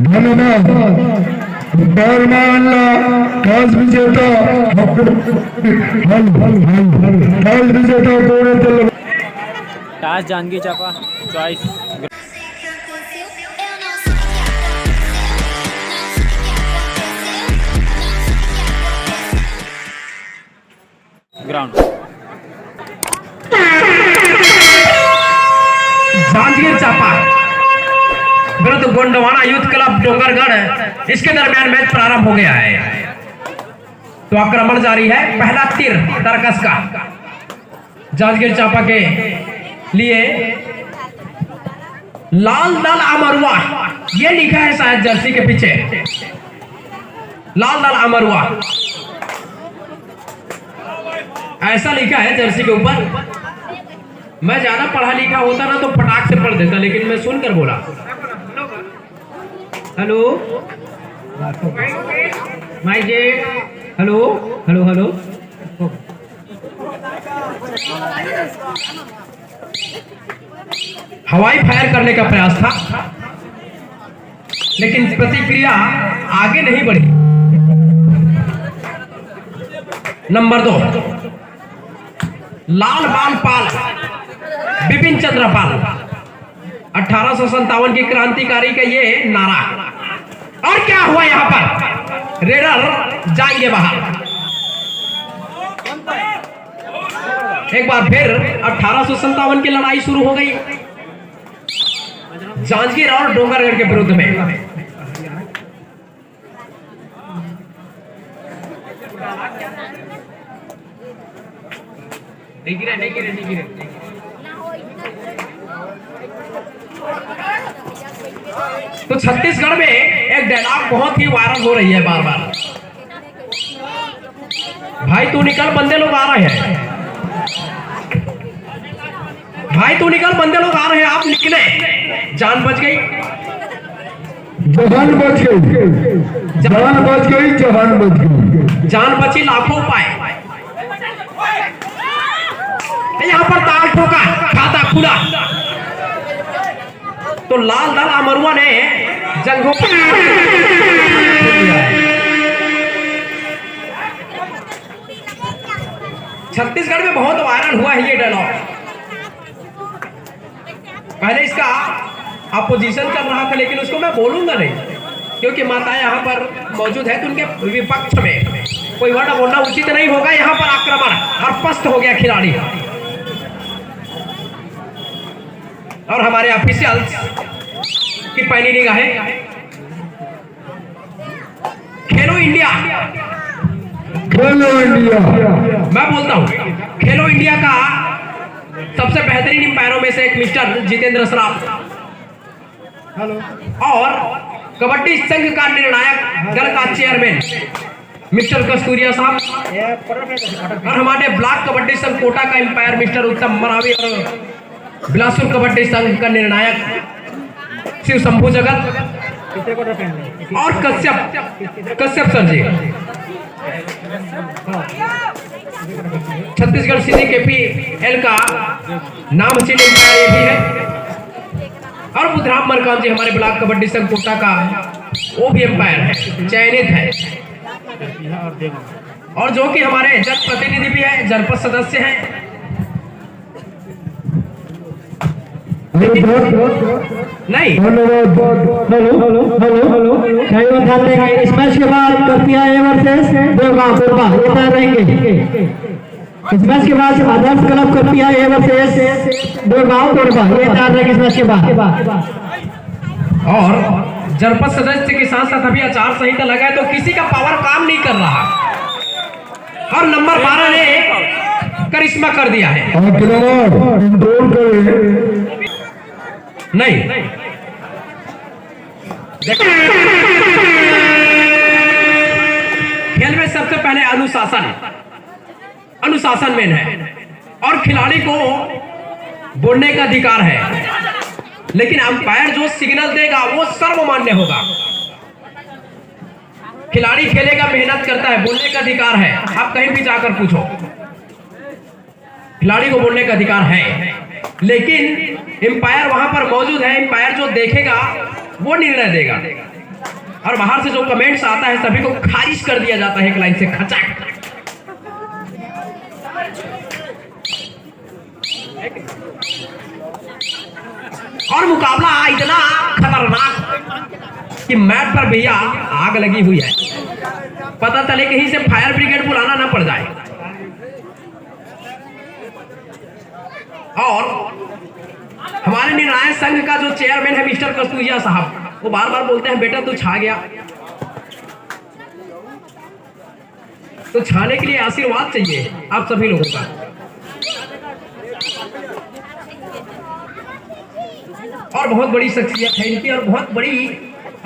धन्यवाद। टॉस विजेता toss Janjgir Champa choice ground. Janjgir Champa विरुद्ध गोंडवाना यूथ क्लब डोंगरगढ़, इसके दरमियान मैच प्रारंभ हो गया है। तो आक्रमण जारी है। पहला तीर तरकस का जांजगीर चांपा के लिए। लाल दल अमरुआ ये लिखा है शायद जर्सी के पीछे, लाल दल अमरुआ ऐसा लिखा है जर्सी के ऊपर। मैं ज्यादा पढ़ा लिखा होता ना तो फटाक से पढ़ देता, लेकिन मैं सुनकर बोला। Hello mike check, hello hello hello. हवाई फायर करने का प्रयास था, लेकिन प्रतिक्रिया आगे नहीं बढ़ी। नंबर 2 लाल बाल पाल बिपिन चंद्र पाल, 1857 की क्रांतिकारी का ये नारा। और क्या हुआ यहां पर? रेडर जाएंगे बाहर। एक बार फिर 1857 की लड़ाई शुरू हो गई जांजगीर और डोंगरगढ़ के विरुद्ध में। नहीं गिरे। तो छत्तीसगढ़ में एक डायलॉग बहुत ही वायरल हो रही है बार बार, भाई तू निकल बंदे लोग आ रहे हैं, भाई तू निकल बंदे लोग आ रहे हैं। आप निकले, जान बच गई, जहान बच गई, जान बच गई, जहान बच गई, जान बची लाखों पाए। यहां पर ताल ठोका, खाता खुला। तो लाल दल अमरुआ ने जंगों छत्तीसगढ़ में बहुत वायरल हुआ है ये डायलॉग। पहले इसका अपोजिशन कर रहा था, लेकिन उसको मैं बोलूंगा नहीं, क्योंकि माताएं यहाँ पर मौजूद है तो उनके विपक्ष में कोई वर्ड बोलना उचित नहीं होगा। यहाँ पर आक्रमण और पस्त हो गया खिलाड़ी, और हमारे ऑफिशियल्स की पहली निगाहें खेलो इंडिया, खेलो इंडिया। मैं बोलता हूँ खेलो इंडिया का सबसे बेहतरीन अंपायरों में से एक मिस्टर जितेंद्र श्राफ, और कबड्डी संघ का निर्णायक दल का चेयरमैन मिस्टर कस्तूरिया साहब, और हमारे ब्लॉक कबड्डी संघ कोटा का अंपायर मिस्टर उत्तम मरावी, और बिलासपुर कबड्डी संघ का निर्णायक शिव शंभू जगत, और कश्यप सर जी। छत्तीसगढ़ सिटी KPL का नाम चिन्ह अंपायर ये भी है, और बुधराम मरकाम जी हमारे ब्लॉक कबड्डी संघ कोटा का वो भी अंपायर है, चयनित है, और जो कि हमारे जनप्रतिनिधि भी है, जनपद सदस्य हैं। नहीं इस मैच के बाद KPI वर्सेस देवगांव कोरबा ये तैयार रहेंगे। इस मैच के बाद Adarsh club KPI versus Devgaon Korba ये तैयार रहेंगे इस मैच के बाद। और जनपद सदस्य के साथ साथ अभी आचार संहिता लगा है, तो किसी का पावर काम नहीं कर रहा, और नंबर 12 ने करिश्मा कर दिया है। नहीं खेल में सबसे पहले अनुशासन मेन है, और खिलाड़ी को बोलने का अधिकार है, लेकिन अंपायर जो सिग्नल देगा वो सर्वमान्य होगा। खिलाड़ी खेलेगा, मेहनत करता है, बोलने का अधिकार है। आप कहीं भी जाकर पूछो, खिलाड़ी को बोलने का अधिकार है, लेकिन अंपायर वहां पर मौजूद है। अंपायर जो देखेगा वो निर्णय देगा। और बाहर से जो कमेंट्स आता है सभी को खारिज कर दिया जाता है एक लाइन से खचाक। और मुकाबला इतना खतरनाक कि मैट पर भैया आग लगी हुई है, पता चले कहीं से फायर ब्रिगेड बुलाना ना पड़ जाए। और हमारे निर्णायक संघ का जो चेयरमैन है मिस्टर कस्तूरिया साहब, वो बार बार बोलते हैं बेटा तू छा गया, तो छाने के लिए आशीर्वाद चाहिए आप सभी लोगों का। और बहुत बड़ी शख्सियत है इनकी, और बहुत बड़ी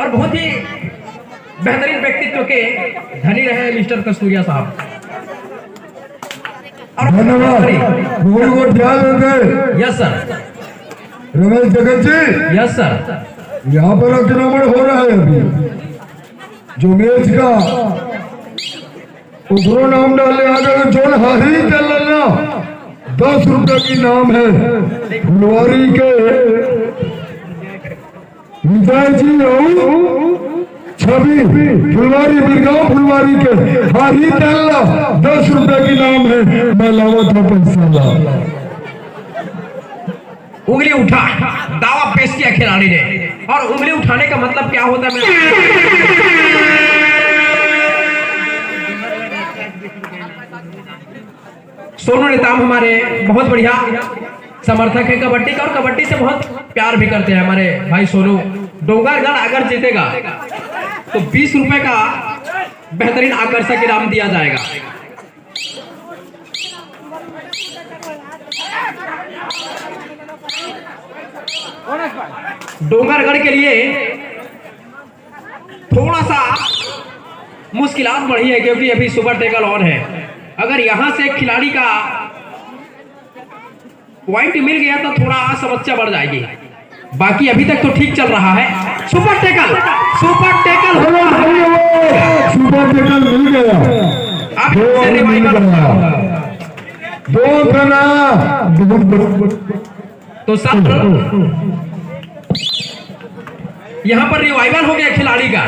और बहुत ही बेहतरीन व्यक्तित्व के धनी रहे मिस्टर कस्तूरिया साहब। धन्यवाद। Yes sir. रमेश जगत जी, यस सर। यहाँ पर अतिक्रमण हो रहा है अभी, जो मैच का ऊपरों नाम डाले आगे जोन हारी चलना 10 रुपए की नाम है फुलवारी के विजय जी छवि फुलवारी बिरगांव फुलवारी के हारी चलना 10 रुपए की नाम है। मैं लावत हूँ पैसा। उंगली उठा, दावा पेश किया खिलाड़ी ने। और उंगली उठाने का मतलब क्या होता है? सोनू नेताम हमारे बहुत बढ़िया समर्थक है कबड्डी का, और कबड्डी से बहुत प्यार भी करते हैं हमारे भाई सोनू। डोंगरगढ़ अगर जीतेगा तो 20 रुपए का बेहतरीन आकर्षक इनाम दिया जाएगा। डोंगरगढ़ के लिए थोड़ा सा मुश्किलात बढ़ी है क्योंकि अभी सुपर टेकल ऑन है। अगर यहां से खिलाड़ी का पॉइंट मिल गया तो थोड़ा समस्या बढ़ जाएगी, बाकी अभी तक तो ठीक चल रहा है। सुपर टेकल सुपर टेकल मिल गया, अब तो सर यहाँ पर रिवाइवल हो गया खिलाड़ी का।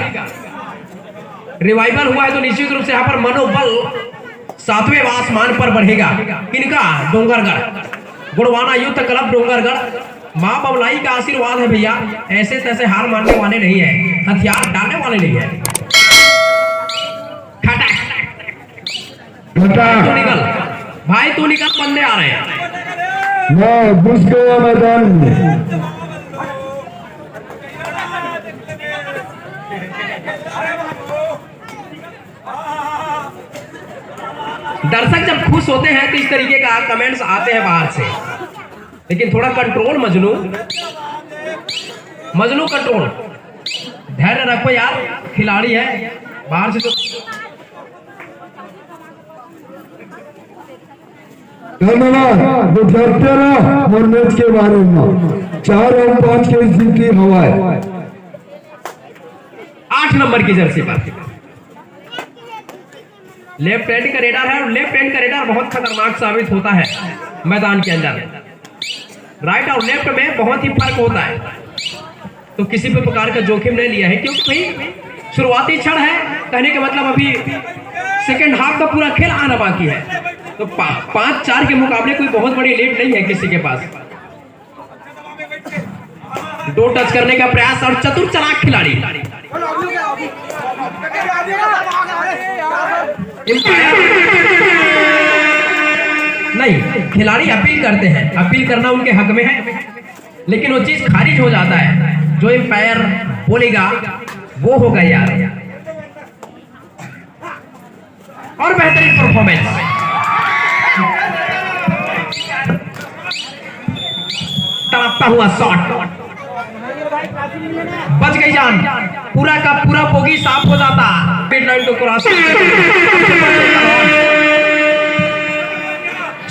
रिवाइवल हुआ है तो निश्चित रूप से यहाँ पर मनोबल 7वें आसमान पर बढ़ेगा। किनका? डोंगरगढ़ गुड़वाना युद्ध क्लब डोंगरगढ़। माँ बबलाई का आशीर्वाद है भैया, ऐसे तैसे हार मानने वाले नहीं है, हथियार डालने वाले नहीं है। तू निकल भाई, तू निकल, बंदे आ रहे हैं। मैं घुस गया मैदान में। दर्शक जब खुश होते हैं तो इस तरीके का कमेंट्स आते हैं बाहर से, लेकिन थोड़ा कंट्रोल मजनू कंट्रोल, धैर्य रखो यार, खिलाड़ी है बाहर से तो। धन्यवाद। विद्यार्थियों और मैच के बारे में 4 और 5 के दिन की हवा है। 8 नंबर की जर्सी पर लेफ्ट हैंड का रेडर है, और लेफ्ट हैंड का रेडर बहुत खतरनाक साबित होता है मैदान के अंदर। राइट और लेफ्ट में बहुत ही फर्क होता है, तो किसी भी प्रकार का जोखिम नहीं लिया है क्योंकि भाई शुरुआती क्षण है। कहने का मतलब अभी सेकंड हाफ का पूरा खेल आना बाकी है, तो 5-4 के मुकाबले कोई बहुत बड़ी लीड नहीं है किसी के पास। 2 टच करने का प्रयास और चतुर चालाक खिलाड़ी। नहीं, खिलाड़ी अपील करते हैं, अपील करना उनके हक में है, लेकिन वो चीज खारिज हो जाता है। जो एम्पायर बोलेगा वो होगा यार। और बेहतरीन परफॉर्मेंस, तड़पता हुआ शॉट, बच गई जान, पूरा का पूरा बोगी साफ हो जाता। मिडलाइन को क्रॉस,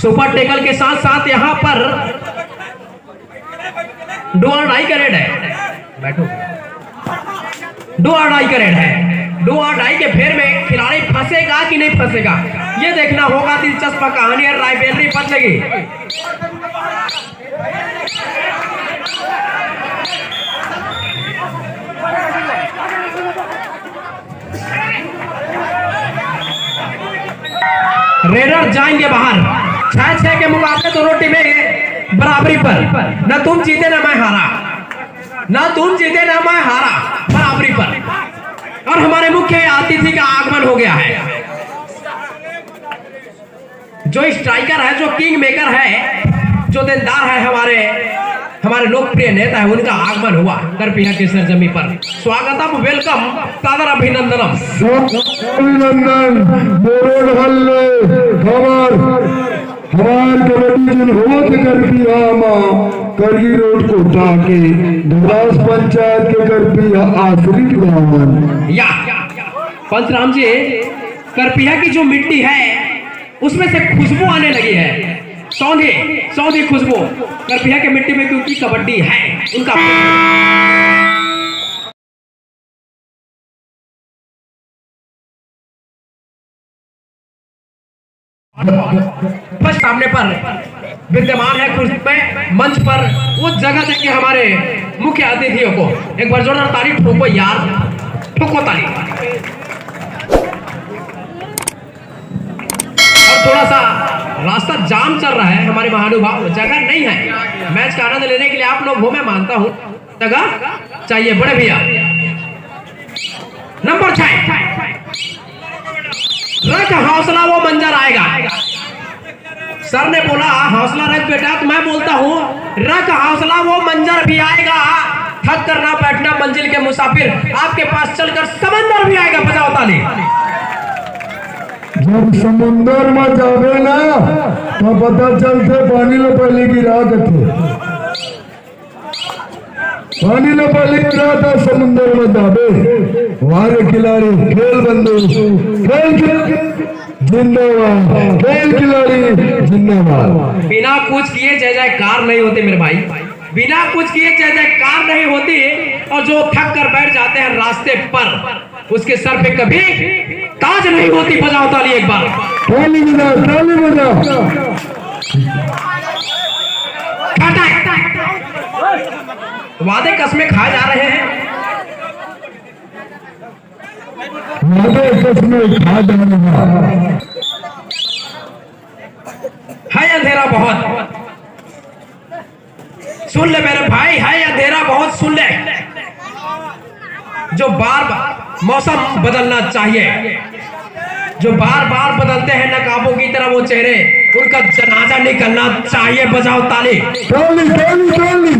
सुपर टेकल के साथ साथ यहाँ पर डू और डाई का रेड है। बैठो, डू और डाई का रेड है। डू और डाई के फेर में खिलाड़ी फंसेगा कि नहीं फंसेगा, ये देखना होगा। दिलचस्प कहानी है, राइवलरी बदलेगी। रेडर जाएंगे बाहर। 6-6 के मुकाबले दोनों टीमें बराबरी पर। ना तुम जीते ना मैं हारा, ना तुम जीते ना मैं हारा, बराबरी पर। और हमारे मुख्य अतिथि का आगमन हो गया है। जो स्ट्राइकर है, जो किंग मेकर है, जो देनदार है, हमारे लोकप्रिय नेता है, उनका आगमन हुआ करपिया की सरजमी पर। स्वागतम, वेलकम, सादर अभिनंदनम। अभिनंदन बोरोड हल्ले हमार कबड्डी जन होत करपिया करगी रोड को उठाके धुलास पंचायत के करपिया आश्रित गांवन। या पंचराम जी, करपिया की जो मिट्टी है उसमें से खुशबू आने लगी है, सौंधी खुशबू करपिया के मिट्टी में, क्योंकि कबड्डी है उनका। फर्स्ट सामने पर विद्यमान है खुर्सी पे, मंच पर उस जगह देंगे हमारे मुख्य अतिथियों को। एक बार जोरदार ताली ठोको यार, ठोको ताली। और थोड़ा सा रास्ता जाम चल रहा है, हमारे महानुभाव, जगह नहीं है मैच का आनंद लेने के लिए। आप लोग हो, मैं मानता हूं, जगह चाहिए। बड़े भैया नंबर 6, रख हौसला वो मंजर आएगा। सर ने बोला हौसला रख बेटा, तो मैं बोलता हूं रख हौसला वो मंजर भी आएगा। थक कर ना बैठना मंजिल के मुसाफिर, आपके पास चलकर समंदर भी आएगा। बजाओ ताली। जब समुंदर में जावे ना तो पता चलते पानी लो पहले गिरा थे, पानी लो पहले गिरा था समुंदर में जावे। हमारे खिलाड़ी खेल बंदू, खेल जिंदाबाद, खेल खिलाड़ी जिंदाबाद। बिना कुछ किए जय जयकार नहीं होती मेरे भाई, बिना कुछ किए जय जयकार नहीं होती। और जो थक कर बैठ जाते हैं रास्ते पर, उसके सर पे कभी ताज नहीं होती। बजाओ ताली एक बार, ताली बजाओ, ताली बजाओ। वादे कसमें खाए जा रहे हैं, वादे कसमें खा जाना है। अंधेरा बहुत, सुन ले मेरे भाई, है अंधेरा बहुत, सुन ले। जो बार बार मौसम बदलना चाहिए, जो बार बार बदलते हैं नकाबों की तरह वो चेहरे, उनका जनाजा निकलना चाहिए। बजाओ ताली, ताली ताली ताली।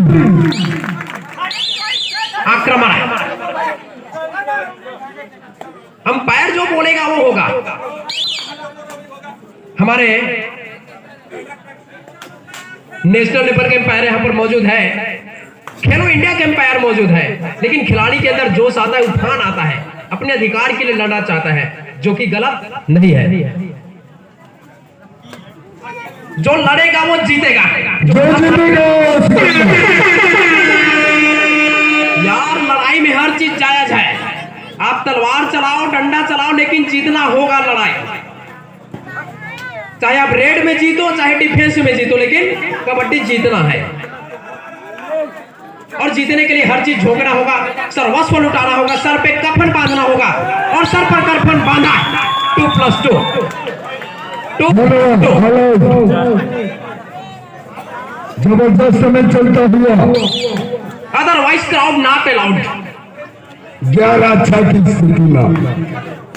आक्रमण है, अंपायर जो बोलेगा वो होगा। हमारे नेशनल लेवल के अंपायर यहाँ पर मौजूद है, खेलो इंडिया के अंपायर मौजूद है, लेकिन खिलाड़ी के अंदर जोश आता है, उफान आता है, अपने अधिकार के लिए लड़ना चाहता है, जो कि गलत नहीं है। जो लड़ेगा वो जीतेगा। यार लड़ाई में हर चीज जायज है, आप तलवार चलाओ, डंडा चलाओ, लेकिन जीतना होगा लड़ाई। चाहे आप रेड में जीतो, चाहे डिफेंस में जीतो, लेकिन कबड्डी जीतना है। और जीतने के लिए हर चीज झोंकना होगा, सर्वस्व लुटाना होगा, सर पे कफन बांधना होगा। और सर पर कफन बांधा, 2+2 जबरदस्त समय चलता हुआ, अदरवाइज क्राउड नॉट अलाउड। 11-6 की स्थिति में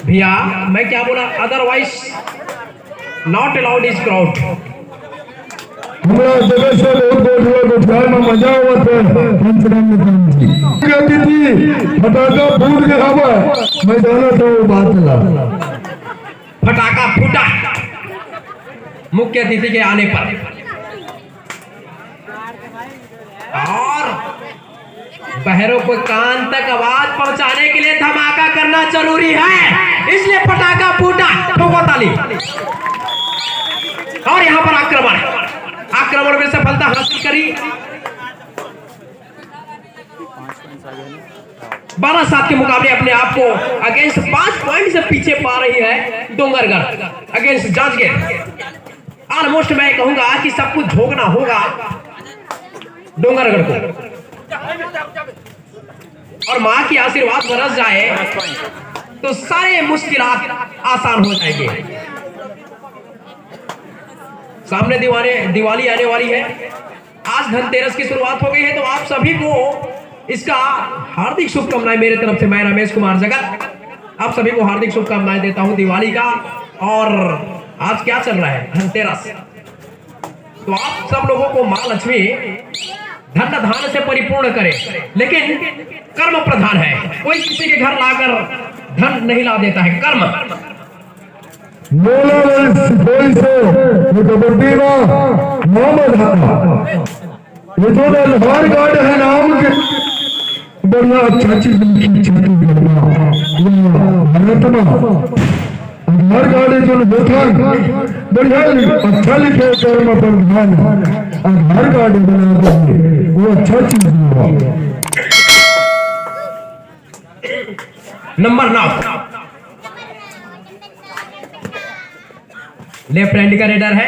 भैया मैं क्या बोला, otherwise not allowed is crowd. हमारा जगह से बहुत गुजरात में मजा हुआ था। पंचराम जी कहती थी फटाका फूट गया हवा, मैं जाना था वो बात ला। फटाका फूटा मुख्य अतिथि के आने पर, और बहरों को कान तक आवाज पहुंचाने के लिए धमाका करना जरूरी है, इसलिए फटाका फूटा। ठोको ताली। और यहां पर आक्रमण में सफलता हासिल करी। 12-7 के मुकाबले अपने आप को अगेंस्ट 5 पॉइंट से पीछे पा रही है डोंगरगढ़ अगेंस्ट जांजगीर। ऑलमोस्ट मैं कहूंगा कि सब कुछ झोंकना होगा डोंगरगढ़ को, और मां की आशीर्वाद बरस जाए तो सारे मुश्किलात आसान हो जाएंगे। सामने दिवाली आने वाली है। आज धनतेरस की शुरुआत हो गई है, तो आप सभी को इसका हार्दिक शुभकामनाएं मेरे तरफ से। मैं रमेश कुमार जगत आप सभी को हार्दिक शुभकामनाएं देता हूं दिवाली का। और आज क्या चल रहा है, धनतेरस। तो आप सब लोगों को मां लक्ष्मी धन धान से परिपूर्ण करे, लेकिन कर्म प्रधान है। कोई किसी के घर लाकर धन नहीं ला देता है, कर्म। बोला कोई से ये कबड्डी मोहम्मद ये जो लोहार गार्ड है नाम के बढ़िया अच्छा चीज हर गाड़ी जो बढ़िया अच्छा लिखे कर्म प्रधान हर गाड़ी बना देंगे वो अच्छा चीज नंबर 9 लेफ्ट हैंड का रेडर है,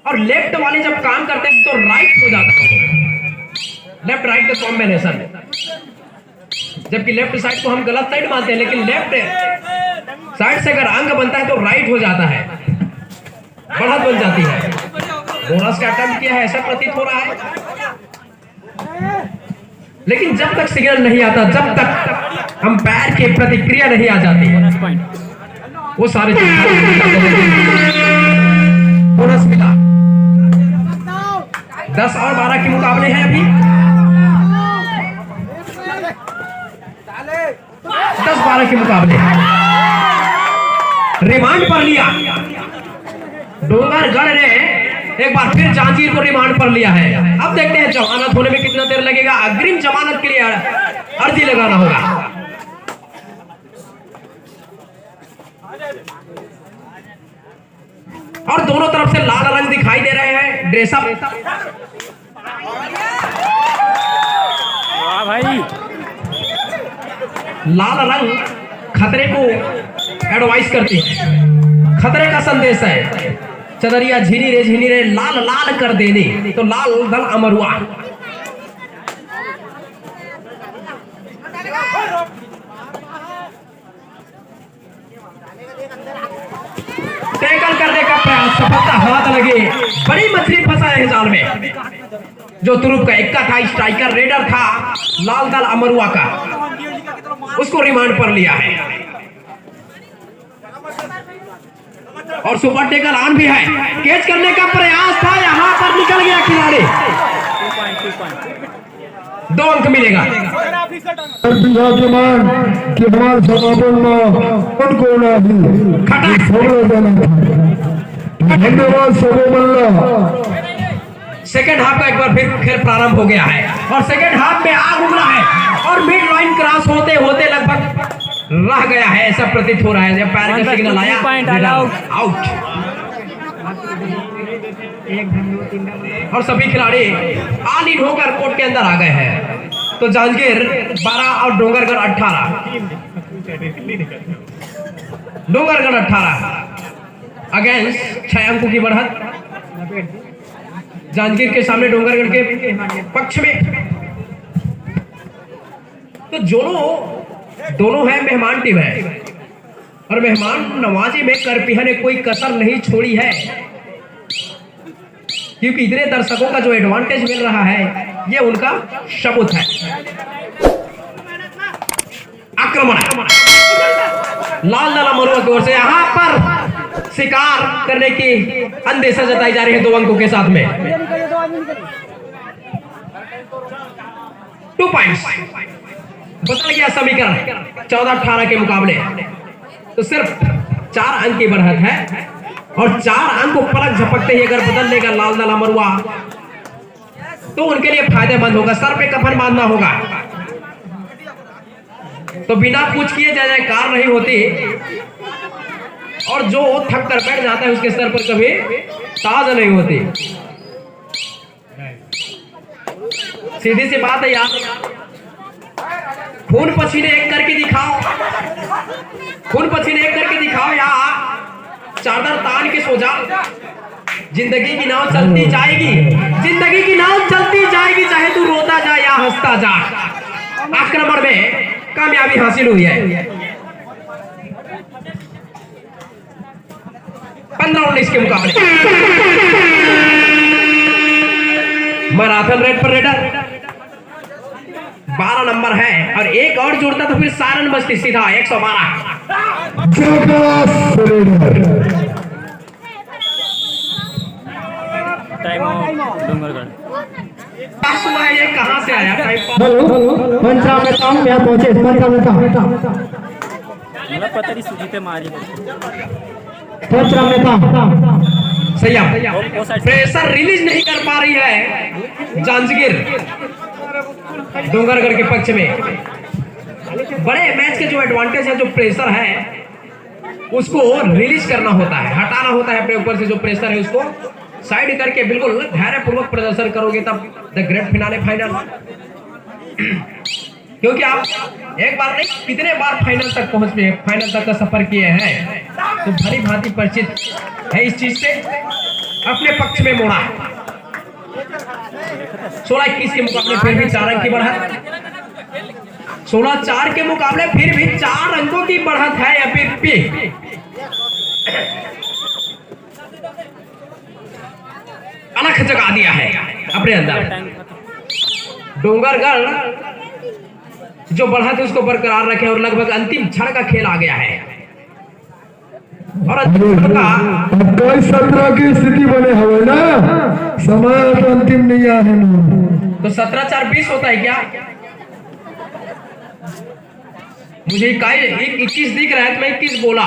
और लेफ्ट वाले जब काम करते हैं तो राइट हो जाता है। लेफ्ट राइट का कॉम्बिनेशन, जबकि लेफ्ट साइड को हम गलत साइड मानते हैं, लेकिन लेफ्ट साइड से अगर अंक बनता है तो राइट हो जाता है, बढ़त बन जाती है। बोनस का अटेम्प्ट किया है ऐसा प्रतीत हो रहा है, लेकिन जब तक सिग्नल नहीं आता, जब तक अंपायर की प्रतिक्रिया नहीं आ जाती, वो सारे बोनस मिला। 10 और 12 के मुकाबले हैं अभी। 10-12 के मुकाबले रिमांड पर लिया डोंगरगढ़ ने, एक बार फिर जांजीर को रिमांड पर लिया है। अब देखते हैं जमानत होने में कितना देर लगेगा। अग्रिम जमानत के लिए अर्जी लगाना होगा। और दोनों तरफ से लाल रंग दिखाई दे रहे हैं ड्रेसअप। वाह भाई, लाल रंग खतरे को एडवाइस करती है, खतरे का संदेश है। चदरिया झिनी रे लाल लाल कर देने, तो लाल दल अमरुआ। टैकल करने का प्रयास, सफलता हाथ लगे। बड़ी मछली फंसा है जाल में। जो तुरुप का इक्का था, स्ट्राइकर रेडर था लाल दल अमरुआ का, उसको रिमांड पर लिया है। और सुपर टेकल ऑन भी है। कैच करने का प्रयास था, यहां पर निकल गया खिलाड़ी। 2 अंक मिलेगा। कि हमारे समापन में उनको ना धन्यवाद सबो मल्ला। सेकेंड हाफ का एक बार फिर खेल प्रारंभ हो गया है, और सेकेंड हाफ में आग उगला है, और मिड लाइन क्रॉस होते होते लगभग रह गया है, ऐसा प्रतीत हो रहा है। जब पैर का सिग्नल आया, आउट। और सभी खिलाड़ी ऑल इन होकर कोर्ट के अंदर आ गए हैं। तो जांजगीर 12 और डोंगरगढ़ 18। डोंगरगढ़ 18 अगेंस्ट 6 अंकों की बढ़त जांजगीर के सामने डोंगरगढ़ के पक्ष में। तो दोनों है मेहमान टीम है, और मेहमान नवाजी में करपीहा ने कोई कसर नहीं छोड़ी है, क्योंकि इतने दर्शकों का जो एडवांटेज मिल रहा है ये उनका सबूत है। आक्रमण लाल दल अमरुआ की ओर से, यहां पर शिकार करने की अंदेशा जताई जा रही है 2 अंकों के साथ में। 2 पॉइंट्स बदल गया समीकरण 14-18 के मुकाबले। तो सिर्फ 4 अंक की बढ़त है, और 4 अंक को पलक झपकते ही अगर बदल लेगा लाल दल अमरुआ तो उनके लिए फायदेमंद होगा। सर पे कफन बांधना होगा, तो बिना पूछ किए जयकार नहीं होती, और जो थक कर बैठ जाता है उसके सर पर कभी ताज नहीं होती। सीधी सी बात है यार, खून पसीने एक करके दिखाओ, खून पसीने एक करके दिखाओ, या चादर तान के सो जा। जिंदगी की नाव चलती जाएगी, जिंदगी की नाव चलती जाएगी, चाहे तू रोता जा या हंसता जा। आक्रमण में कामयाबी हासिल हुई है। 15-19 के मुकाबले। मैराथन रेड पर रेडर 12 नंबर है और एक और जोड़ता तो फिर सारन बस्ती सीधा 112। Time out Dongargarh. पास हुआ है, ये कहां से आया? पंचावन्न काम यहाँ पहुंचे 55 मला पता नहीं सुजीते मारी 55 सही है। प्रेशर रिलीज नहीं कर पा रही है जांजगीर डोंगरगढ़ के पक्ष में। बड़े मैच के जो एडवांटेज है, जो प्रेशर है उसको रिलीज करना होता है, हटाना होता है अपने ऊपर से। जो प्रेशर है उसको साइड करके बिल्कुल धैर्यपूर्वक प्रदर्शन करोगे तब द ग्रेट फिनाले फाइनल। क्योंकि आप एक बार नहीं कितने बार फाइनल तक पहुंच गए, फाइनल तक का सफर किए हैं, तो भली भांति परिचित है इस चीज से। अपने पक्ष में मोड़ा 16-21 के मुकाबले फिर भी 4 अंक की बढ़त, 16-4 के मुकाबले फिर भी 4 अंकों की बढ़त है। अभी अलग जगा दिया है अपने अंदर। डोंगरगढ़ जो बढ़त है उसको बरकरार रखे और लगभग अंतिम क्षण का खेल आ गया है। और 17 की स्थिति बने हुए ना, समय तो अंतिम नहीं आया है, तो 17-4-20 होता है क्या? मुझे 21 दिख रहा है तो मैं 21 बोला।